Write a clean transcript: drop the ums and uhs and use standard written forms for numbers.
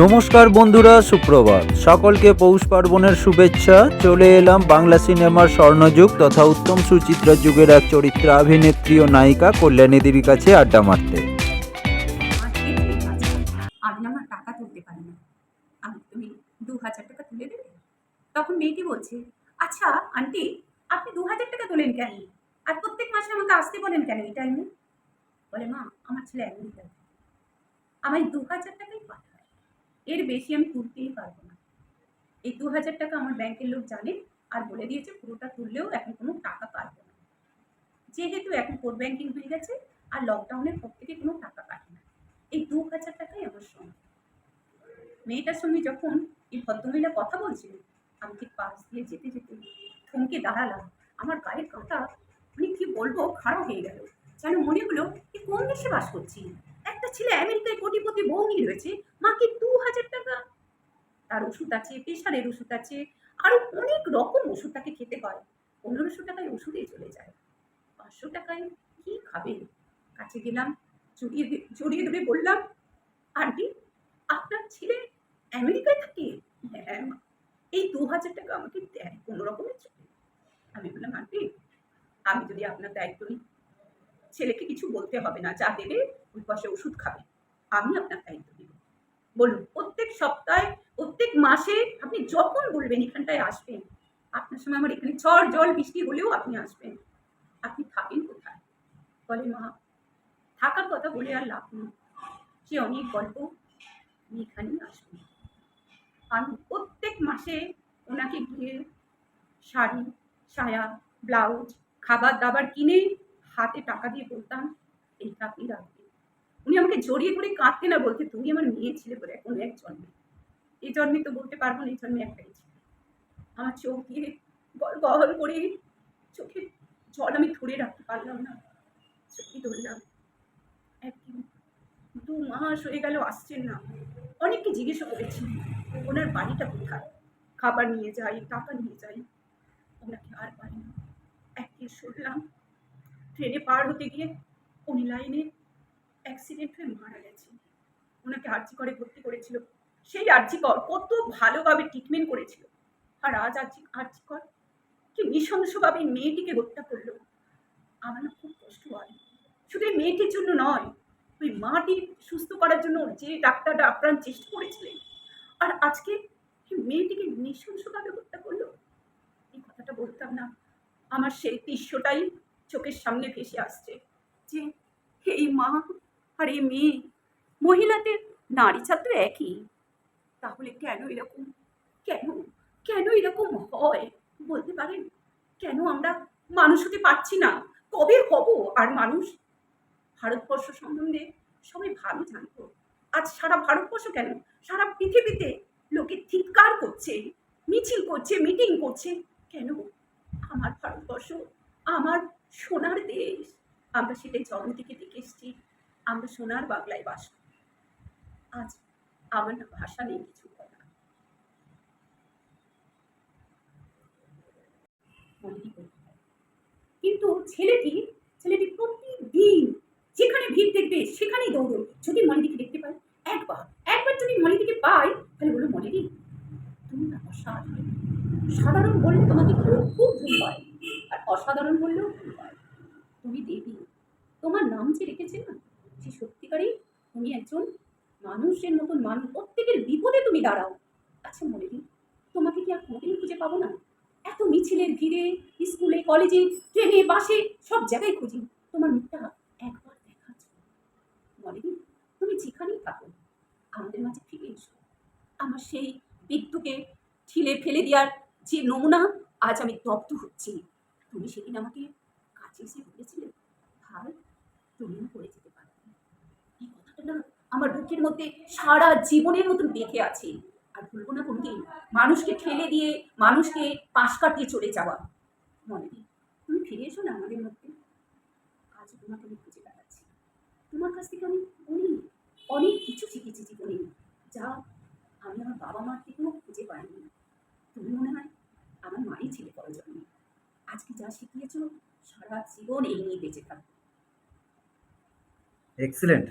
নমস্কার বন্ধুরা, সুপ্রভাত। সকলকে পৌষ পার্বণের শুভেচ্ছা। চলে এলাম বাংলা সিনেমার স্বর্ণযুগ তথা উত্তম সুচিত্রা যুগের এক চরিত্র অভিনেত্রী ও নায়িকা কল্যাণীদির কাছে আড্ডা মারতে। আমি না আমার টাকা তুলতে পারি না, তুমি ২,০০০ টাকা তুলে দেবে? তখন মেয়েটি বলছে, আচ্ছা আন্টি, আপনি ২,০০০ টাকা তোলেন কেন, আর প্রত্যেক মাসে আমাকে আসতে বলেন কেন এই টাইমে? বলে, মা আমার ছেলে আমেরিকায়, আমায় ২,০০০ টাকাই পাঠায়, এর বেশি আমি তুলতেই পারবো না। এই ২,০০০ টাকা আমার ব্যাংকের লোক জানে, আর বলে দিয়েছে পুরোটা তুললেও এখন কোনো টাকা কাটবে না, যেহেতু এখন কোর ব্যাংকিং হয়ে গেছে আর লকডাউনের পর থেকে কোনো টাকা কাটে না। এই ২,০০০ টাকাই আমার সঙ্গে। মেয়েটার সঙ্গে যখন এই ভদ্রমহিলা কথা বলছিলেন, আমি ঠিক পাশ দিয়ে যেতে যেতে থমকে দাঁড়ালাম। আমার গায়ের কাঁটা, মানে কি বলবো, খাড়া হয়ে গেল। যেন মনে হলো এ কোন দেশে বাস করছি। একটা ছেলে আমেরিকায় কোটিপতি বউ নিয়ে রয়েছে, মাকে ২,০০০ টাকা। তার ওষুধ আছে, প্রেশারের ওষুধ আছে, আরো অনেক রকম ওষুধ তাকে খেতে হয়। ১৫০০ টাকায় ওষুধে চলে যায়, ৫০০ টাকায় কি খাবে? কাছে গেলাম, জড়িয়ে ধরে বললাম, আন্টি, আপনার ছেলে আমেরিকায় থাকে? হ্যাঁ মা, এই ২,০০০ টাকা আমাকে দেয় কোনো রকমের চলে। আমি বললাম, আন্টি, আমি যদি আপনার দায়িত্ব নিই, ছেলেকে কিছু বলতে হবে না, যা দেবে ওই পাশে ওষুধ খাবে, আমি আপনার দায়িত্ব নেব। বলুন, প্রত্যেক সপ্তাহে, প্রত্যেক মাসে আপনি যখন বলবেন এখানটায় আসবেন, আপনার সময় আমার এখানে ঝড় জল বৃষ্টি হলেও আপনি আসবেন। আপনি থাকেন কোথায়? বলে, মা, থাকার কথা বলে আর লাভ নেই, সে অনেক গল্প, আমি এখানেই আসবো। আমি প্রত্যেক মাসে ওনাকে গিয়ে শাড়ি, সায়া, ব্লাউজ, খাবার দাবার কিনে হাতে টাকা দিয়ে বলতাম, এইটা আপনি রাখবেন। উনি আমাকে জড়িয়ে ধরে কাঁদতেন আর বলতে, তুমি আমার মেয়ে ছিলে বলে কোনো এক জন্মে, এই জন্মে তো বলতে পারবো না, এই জন্মে একটাই ছিল। আমার চোখ দিয়ে গল গল করে চোখে জল আমি ধরে রাখতে পারলাম না, চোখে ধরলাম। একদিন ২ মাস হয়ে গেল আসছেন না। অনেককে জিজ্ঞেসও করেছি ওনার বাড়িটা কোথায়, খাবার নিয়ে যাই, টাকা নিয়ে যাই, ওনাকে আর পারি না। একদিন শুনলাম ট্রেনে পার হতে গিয়ে উনি লাইনে অ্যাক্সিডেন্ট হয়ে মারা গেছে। ওনাকে আরজি করে ভর্তি করেছিল, সেই আরজি কর কত ভালোভাবে ট্রিটমেন্ট করেছিল, আর আজ আরজি কর কি নৃশংসভাবে মেয়েটিকে হত্যা করলো। আমার না খুব কষ্ট হয়, শুধু এই মেয়েটির জন্য নয়, ওই মাটি সুস্থ করার জন্য যে ডাক্তাররা আপ্রাণ চেষ্টা করেছিলেন, আর আজকে সেই মেয়েটিকে নৃশংসভাবে হত্যা করলো। এই কথাটা বলতাম না, আমার সেই দৃশ্যটাই চোখের সামনে ভেসে আসছে, যে এই মা আর এই মেয়ে, মহিলাদের নারী ছাত্র একই, তাহলে কেন এরকম, কেন কেন এরকম হয় বলতে পারেন? কেন আমরা মানুষ হতে পারছি না? কবে হব আর মানুষ? ভারতবর্ষ সম্বন্ধে সবাই ভালো জানতো, আজ সারা ভারতবর্ষ কেন সারা পৃথিবীতে লোকে চিৎকার করছে, মিছিল করছে, মিটিং করছে, কেন? আমার ভারতবর্ষ আমার সোনার দেশ, আমরা সেটাই জন্ম থেকে দেখে এসছি, আমরা সোনার বাংলায় বাস করি। আজ আমার না ভাষা নেই কিছু বলার। মনেই করতে হয়। কিন্তু ছেলেটি প্রতিদিন যেখানে ভিড় দেখবে সেখানেই দৌড়। যদি মনিদিকে দেখতে পাই, একবার একবার যদি মনিদিকে পাই, তাহলে বলবো, মনিদি, তুমি না অসাধারণ। সাধারণ বললে তোমাকে কেউ খুব ভুল হয়, আর অসাধারণ বললেও ভুল হয়। তুমি দেবী, তোমার নাম যে রেখেছে না, সে সত্যিকারই তুমি একজন মানুষের মতন মানুষ, প্রত্যেকের বিপদে তুমি দাঁড়াও। আচ্ছা মনিদি, তোমাকে কি আর কোনোদিন খুঁজে পাবো না? এত মিছিলের ভিড়ে, স্কুলে, কলেজে, ট্রেনে, বাসে, সব জায়গায় খুঁজি, তোমার মুখটা একবার দেখার জন্য। মনিদি, তুমি যেখানেই থাকো, আমাদের মাঝে ফিরে এসো। আমার সেই বিদ্যুকে ঠেলে ফেলে দেওয়ার যে নমুনা, আজ আমি দগ্ধ হচ্ছি। তুমি সেদিন আমাকে কাছে এসে বলেছিলে, ভাই, তুমিও করে যেতে পারবে। এই কথাটা না আমার বুকের মধ্যে সারা জীবনের মতন বেঁধে আছে, আর ভুলবো না কোনদিন। মানুষকে ঠেলে দিয়ে, মানুষকে পাশ কাটিয়ে চলে যাওয়া। মনে দিই, তুমি ফিরে এসো না আমাদের মধ্যে। আজ তোমাকে আমি খুঁজে বেড়াচ্ছি, তোমার কাছ থেকে আমি অনেক অনেক কিছু শিখেছি জীবনে, যা আমি আমার বাবা মার থেকেও খুঁজে পাইনি। তুমি মনে হয় আমার মাই ছিলে পরজন্মে। আজকে যা শিখিয়েছো, সারা জীবন এই নিয়ে বেঁচে থাকবো। এক্সিলেন্ট।